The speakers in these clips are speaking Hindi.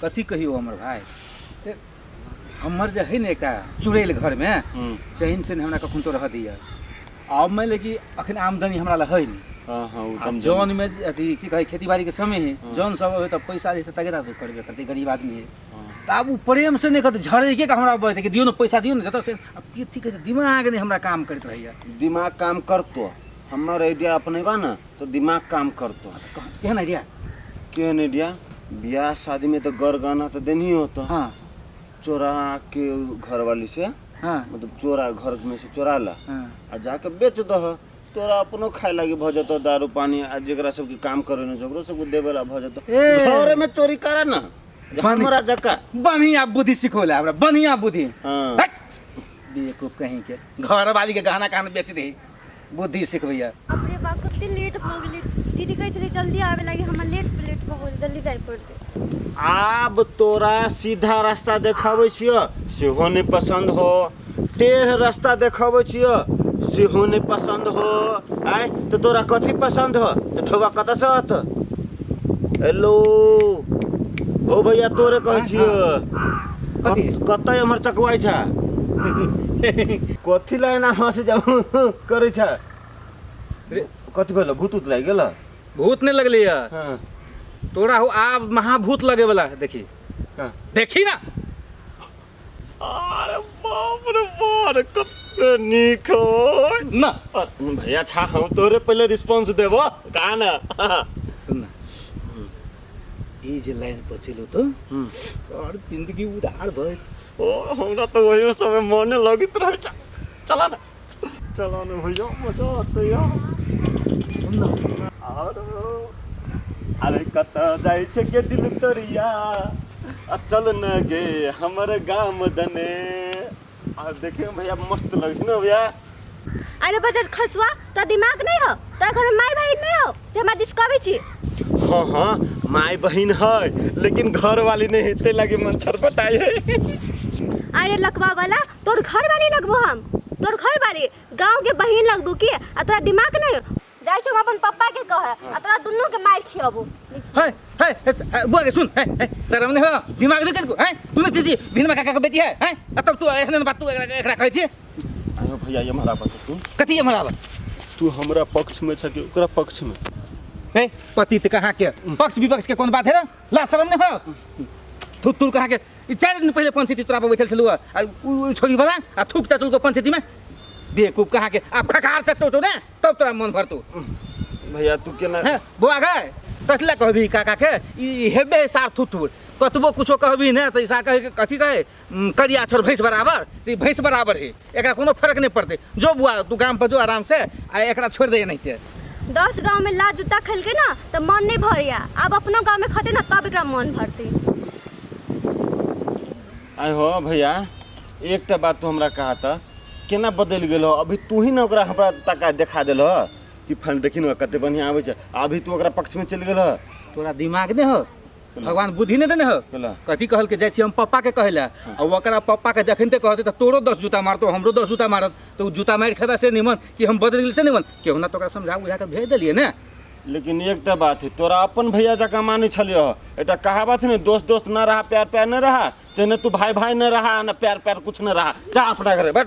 कथी कहियो हमर भाई हमर जे है ने एक चुड़ैल घर में चैन से हमरा कखन तो रह दिया अब मैं लेकिन अखन आमदनी हमरा ला है नहीं जौन में अथी की कहे खेती बाड़ी के समय है जौन सब हो तो पैसा जैसे तगड़ा तो करबे करते गरीब आदमी है तो अब प्रेम से नहीं कहते झड़े के हमरा कहते कि दियो ना पैसा दियो ना जत से अब की कहते दिमाग नहीं हमरा काम करत रहिया दिमाग काम करतो हमर आइडिया अपने बा ना तो दिमाग काम करतो केहन आइडिया ब्याह शादी में तो गरगाना तो देनी होता हाँ चोरा के घर वाली से हाँ मतलब चोरा घर में से चोरा ला हाँ आ जाके बेच दह तोरा अपनो खाए लागी भ जतो दारू पानी आ जेकरा सब के काम करे न जकरो सब देवेला भ जतो घर में चोरी करे ना हमरा जका बढ़िया बुद्धि सिखोला हमरा बढ़िया बुद्धि हां बेवकूफ कहीं के घर वाली के गहना कान बेच दे बुद्धि सिखबैया अपने बा कते लेट भ गेलै दीदी कहै छलै जल्दी आवे लागी हम लेट भ गेल जल्दी जाय पड़ते आब तोरा सीधा रास्ता देखाबै छियो सेहो नहीं पसंद हो टेढ़ रास्ता देखाबै छियो सेहो नहीं पसंद हो आय तो तोरा कथी पसंद हो तो ठोबा कत से हत हेलो ओ भैया तोरे कहै छियो कथी कतै हमर चकवाई छा कथी लाइन हंस जाऊ करै छा कथी भेल भूत उत लाग गेल भूत नहीं लगले हां तोरा हो आब महाभूत लगे वाला देखी हाँ। देखी ना अरे बाप रे बाप कते निक हो ना भैया छा हम तोरे पहले रिस्पांस देबो का ना सुन ना ई जे लाइन पर चलो तो और जिंदगी उधार भई ओ हमरा तो वही समय मन लगित रहे छा चला ना भैया मजा आते यार सुन ना अरे कत जाय छे के दिल तोरिया चल न गे हमर गाम दने आ देखे भैया मस्त लगे छ न भैया अरे बजट खसवा तो दिमाग नहीं हो तोरा घर में माय बहिन नहीं हो जे हमरा जिसकाबे छी हां माय बहिन है लेकिन घर वाली नहीं हेते लगे मन छटपटाई है अरे लकवा वाला तोर घर वाली लगबो हम तोर घर वाली गांव के बहिन लगबो की आ तोरा दिमाग नहीं जाय छो अपन पापा के कहे आ तोरा दुन्नु के मार खियाबो है बोल सुन है शर्म नहीं हो दिमाग नहीं को है तूने चीज भिनमा काका के बेटी है तब तू एहन बात तू एकरा कहै छी आयो भैया ये हमारा बात सुन कथी है हमारा तू हमरा पक्ष में छ कि ओकरा पक्ष में है पति त कहां के पक्ष विपक्ष के कौन बात है रे ला शर्म नहीं हो तू कहां के 4 दिन पहले पंचायती तोरा पर बैठल छलु आ छोरी वाला आ थूक तटुल को पंचायती में बेवकूफ कहां के आप खकार तो ना तब तोरा मन भरतो भैया तू केना है बुआ गए कथला कहबी काका के ई हेबे सार थुथुर कतबो कुछो कहबी ना तो ईसा कहे कथी कहे करिया छोर भैंस बराबर से भैंस बराबर है एकरा कोनो फर्क नहीं पड़ते जो बुआ तू काम पर जो आराम से आ एकरा छोड़ दे नहीं ते 10 गांव में ला जूता खेल के ना तो मन नहीं भरिया अब अपनो गांव में खते ना तब एकरा मन भरते आय हो भैया एकटा बात तू हमरा कहा था केना बदल गेलो अभी तू ही ना ओकरा हमरा तका देखा देलो कि फल देखी ना कते बढ़िया आवे छ अभी तू ओकरा पक्ष में चल गेलो तोरा दिमाग नहीं हो भगवान बुद्धि नहीं देने हो कथी कहल के जाय छी हम पापा के कहला और ओकरा पापा के जखनते कहते तो तोरो 10 जूता मारतो हमरो 10 जूता मारत तो जूता मार खेबा से निमन कि हम बदल गेल से निमन केहू ना तो ओकरा समझा बुझा के भेज देलिए ना लेकिन एकटा बात है तोरा अपन भैया जका माने छलियो एटा कहावत है दोस्त दोस्त ना रहा प्यार प्यार न रहा तेने तू भाई भाई न रहा ना प्यार प्यार कुछ न रहा जा अपना घरे बैठ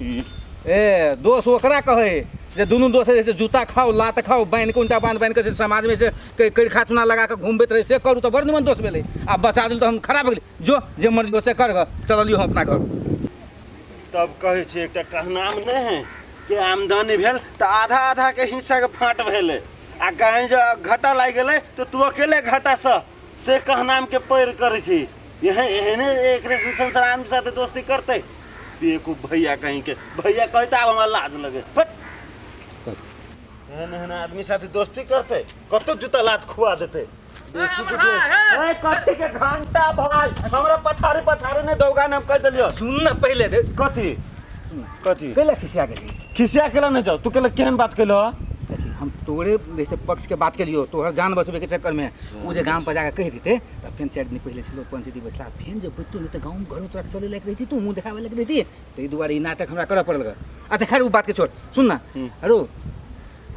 ए दोस्त ओकरा कहे जे दुनू दोस्त जैसे जूता खाओ लात खाओ बांध के उल्टा बांध के समाज में से कई खाचुना लगा के घूमबे रहे से करू तो बड़ निमन दोस्त भेले अब बचा दिल तो हम खराब गेल जो जे मर्जी से कर चलियो हम अपना घर तब कहे छी एकटा कहनाम नहीं है कि आमदनी भेल तो आधा आधा के हिस्सा के फाट भेले आ कहीं जो घाटा लाग गेले तो तू अकेले घाटा से कहनाम के पैर करे छी यही एहने एक संसार आदमी साथे दोस्ती करते बेवकूफ भैया कहीं के भैया कहते अब हमरा लाज लगे एहन आदमी साथे दोस्ती करते कतो जूता लात खुआ देते कथी के घंटा भाई हमरा पछारे ने दौगा नाम कह देलियो सुन ना पहले दे कथी केला खिसिया गेली खिसिया केला न जाओ तू केला केहन बात केलो हम तोरे जैसे पक्ष के बात के लियो तोहर जान बचबे के चक्कर में वो जे गांव पर जाकर कह देते तब फिर 4 दिन पहले से लोग पंचायती बैठला फिर जब तू नहीं तो गांव घर तोरा चले लग रही थी तू मुंह दिखावे लग रही थी तो ई दुआरे नाटक हमरा करे पड़ल। अच्छा खैर वो बात के छोड़ सुन ना अरो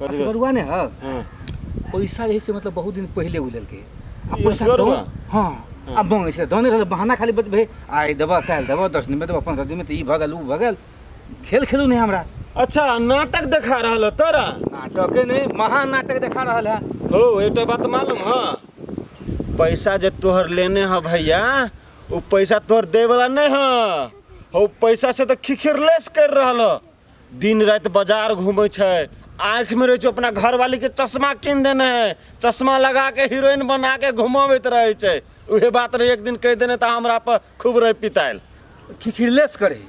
असगरुआ ने हां पैसा जैसे मतलब बहुत दिन पहले उलल के अब पैसा दो हां अब मांगे छै दोने रहल बहाना खाली बतबे आइ देबो काल्हि देबो 10 दिन में देबो 15 दिन में तो ई भगल उ भगल खेल खेलू नहीं हमरा। अच्छा नाटक देखा रहल हो तोरा? नाटक नहीं महान नाटक देखा रहल है। हो एक बात मालूम है, पैसा जे तोहर लेने है भैया वो पैसा तोहर दे वाला नहीं है। हो पैसा से तो खिखिरलेस कर रहल हो। दिन रात बाजार घूमे छै, आँख में रहे अपना घर वाली के चश्मा किन देने है, चश्मा लगा के हीरोइन बना के घुमावत रहे छै। उहे बात रहे एक दिन कह देने तो हमरा पर खूब रहे पिताइल। खिखिरलेस करे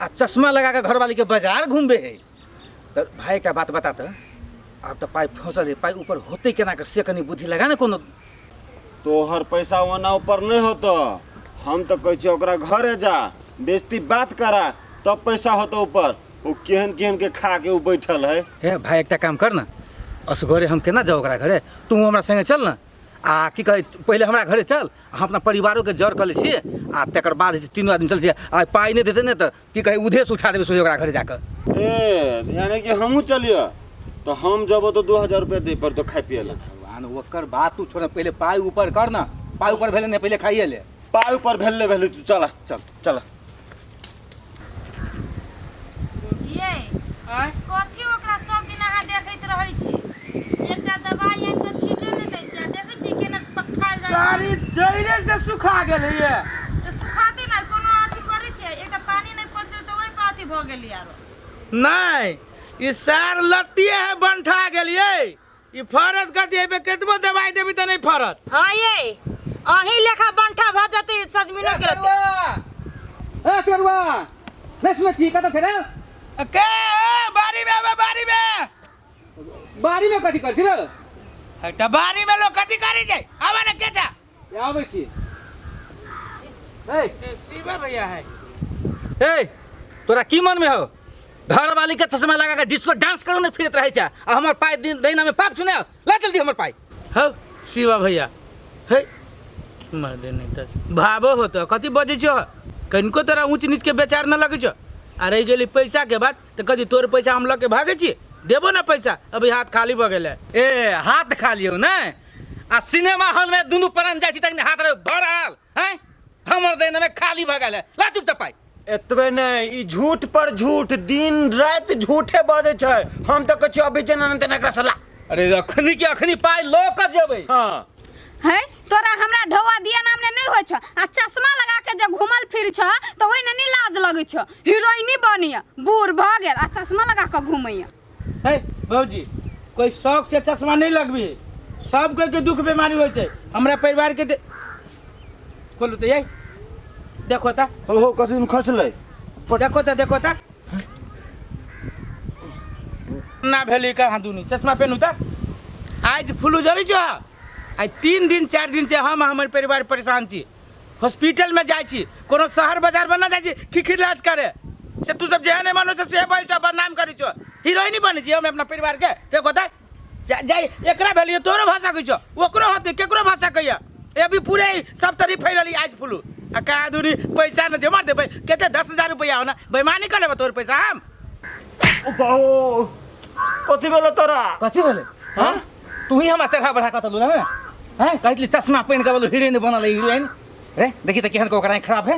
आ चश्मा लगा के घर वाली के बाजार घूमबे है। तो भाई का बात बता तो अब तो पाई फसल है, पाई ऊपर होते केना के से कनी बुद्धि लगा ना कोनो। तोहर पैसा वना ऊपर नहीं होतो, हम तो कह ओकरा घरे जा बेइज्जती बात करा तब पैसा होतो ऊपर। वो केहन केहन के खा के वो बैठल है। हे भाई एकटा काम कर ना, असगरे हम केना जाओ ओकरा घरे, तू हमरा संगे चल ना। आ की कहे पहले हमरा घरे चल, हम अपना परिवारों के जड़ कर ले छिए आ तकर बाद तीनों आदमी चल छिए। आ पाई नहीं देते ने तो की कहे उधेस उठा देबे सोझे ओकरा घरे जाकर। ए यानी कि हमहू चलियो तो हम जब तो 2000 रुपया दे पर तो खाई पिए ला। भगवान ओकर बात तू छोड़, पहले पाई ऊपर कर ना। पाई ऊपर भेले ने पहले खाइए ले। पाई ऊपर भेले तू चला चल चला। ये कथी ओकरा सब दिन अहाँ देखैत रहै छी? एकटा दवाई आनि कऽ छीटै नहि दै छी, देखै छी केना पखाल जाइ सारी जइरे से सुखा गेल है। तऽ सुखाते नहि कोनो अथी करै छै, एकटा पानी नहि पड़ै तऽ ओहि पर अथी भऽ गेल यारो। नहीं ई सार लत्तिए है बंठा गेलिए। ई फरत कथी है, केतबो दवाई देबी त नहीं फरत। हाँ ये अहीं लेखा बंठा भऽ जेतै सजमिनो के रहतै। ए सरवा नहीं सुन ठीक है तो खेले के बारी में आवे, बारी में बाड़ी में कथी कर रे? एकटा बारी में लोग कथी करै छै? आवा ने के जा आबै छी। ए शिवा भैया है। ए तोरा की मन में हो? घर वाली के चश्मा लगा के डिस्को डांस करो ने फिरत रहे छा आ हमर पाई दिन दैना में पाप सुने ला जल्दी हमर पाई। हो शिवा भैया हे मर दे नहीं त भाबो हो तो कथी बजै छो? कनको तोरा ऊंच नीच के बेचार न लगै छो? आ रह गेली पैसा के बात तो कथी तोर पैसा हम लग के भागे छी? देबो ना पैसा, अभी हाथ खाली भ गेले। ए हाथ खाली हो ना आ सिनेमा हॉल में दुनु परन जाय छी तक हाथ रे भरल हैं, हमर दैना में खाली भ गेले। ला चुप त पाई। एतबे नहीं ई झूठ पर झूठ दिन रात झूठे बजे छै। हम तो कछु अभी जना न एकरा सला। अरे अखनी के अखनी पाई लो क जेबै। हां है तोरा हमरा ढौआ दिया नाम ने नहीं होय छ आ चश्मा लगा के जे घुमल फिर छ तो ओइ ने लाज लगै छ। हीरोइनी बनिया बूढ़ भ गेल आ चश्मा लगा के घुमैया। हे भौजी कोई शौक से चश्मा नहीं लगबी, सब कोई के दुख बीमारी होय छै। हमरा परिवार के खोलू त ये देखो ता हो कथि न खसले देखो ता ना भेली का दुनी चश्मा पहनू ता। आज फ्लू जरी छ, आज 3 दिन 4 दिन से हम हमर परिवार परेशान छी। हॉस्पिटल में जाय छी, कोनो शहर बाजार में ना जाय छी खिखिर इलाज करे से तू सब जेहने मानो छ से बोल छ बदनाम करै छ। हीरोइनी बनै छी हम अपना परिवार के। देखो ता जाय एकरा भेलिए तोरो भाषा कहै छ, ओकरो होते केकरो भाषा कहिया। ए अभी पूरे सब तरफ फैलली आज फ्लू आ का दूरी पैसा न जमा देबै केते 10,000 रुपया हो ना बेईमानी कर लेबे तोर पैसा हम। ओ कथि भेल तोरा? कथी भेले? हां तू ही हम चढ़ा बढ़ा कतलू ना हैं, कहली चश्मा पहन के बोलो हीरोइन बनल हीरोइन रे। देखी त केहन को ओकरा खराब है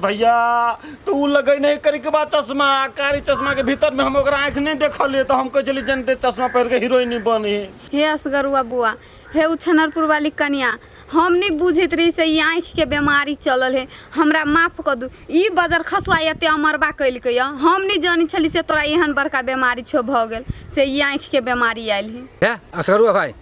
भैया तू लगे नहीं करी के बाद चश्मा कारी चश्मा के भीतर में हम ओकरा आंख नहीं देखलिए तो हम कह चली जनते चश्मा पहन के हीरोइन बनी। हे असगरुआ बुआ, हे उछनरपुर वाली कन्या, हम नहीं बुझित रही से ई आँख के बीमारी चलल है। हमरा माफ कर दू, ई बजर खसुआ एते अमरबा कैलके य। हम नहीं जानी छली से तोरा एहन बड़का बीमारी छो भ गेल से ई आँख के बीमारी आयल है। असगरुआ भाई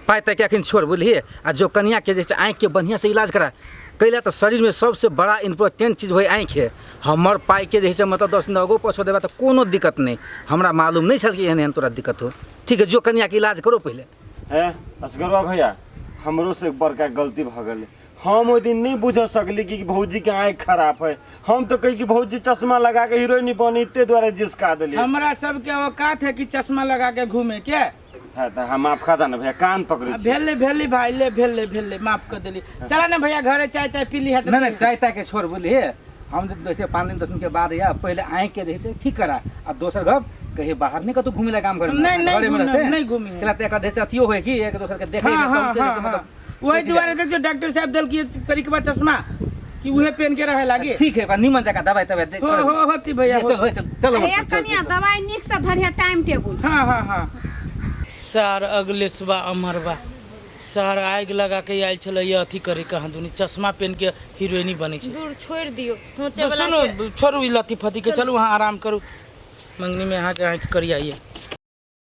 पाई तक अखन छोड़ बोलिए आ जो कन्या के जैसे आँख के बढ़िया से इलाज करा कैला तो शरीर में सबसे बड़ा इम्पोर्टेंट चीज वही आँख है। हमर पाई के जैसे मतलब 10 दिन अगो पछो देबा तो कोनो दिक्कत नहीं, हमरा मालूम नहीं छल कि एहन तोरा दिक्कत हो। ठीक है जो कन्या के इलाज करो पहले। ए असगरवा भैया हमरो से बड़का गलती भ गेलै। हम ओइ दिन नहीं बुझ सकली कि भौजी के आँख खराब है। हम तो कही कि भौजी चश्मा लगा के हीरोइन बनी इतने द्वारा जिसका दिली। हमरा सब के औकात है कि चश्मा लगा के घूमे के है तो हम माफ खाता ना भैया कान पकड़े छी। भेले भाई ले भेले माफ कर देली। चला ना भैया घरे चाय ताय पी ली है। नहीं चाय ताय के छोड़ बोलिए। हम जैसे 5 दिन 10 दिन के बाद या पहले आँख के जैसे ठीक करा आ दोसर घर कहीं बाहर नहीं कतो घूमे ला काम करे नहीं घूमी कहला त एकर जैसे अथियो होय कि एक दोसर के देखे मतलब वही दुआरे देख जो डॉक्टर साहब दल की करिकबा चश्मा कि उहे पहन के रहे लागे। ठीक है निमन जगह दवाई तबे दे हो होती भैया हो। चलो हे कनिया दवाई निक से धरिया टाइम टेबुल। हाँ सर अगले सुबह अमरबा सर आग लगा के आयल छल अथी करे कहाँ दुनी चश्मा पहन के हीरोइनी बने छै। दूर छोड़ दियो सोचे वाला सुनो छोड़ू ई लती फती के चलू वहाँ आराम करू मंगनी में यहाँ के करी आइए।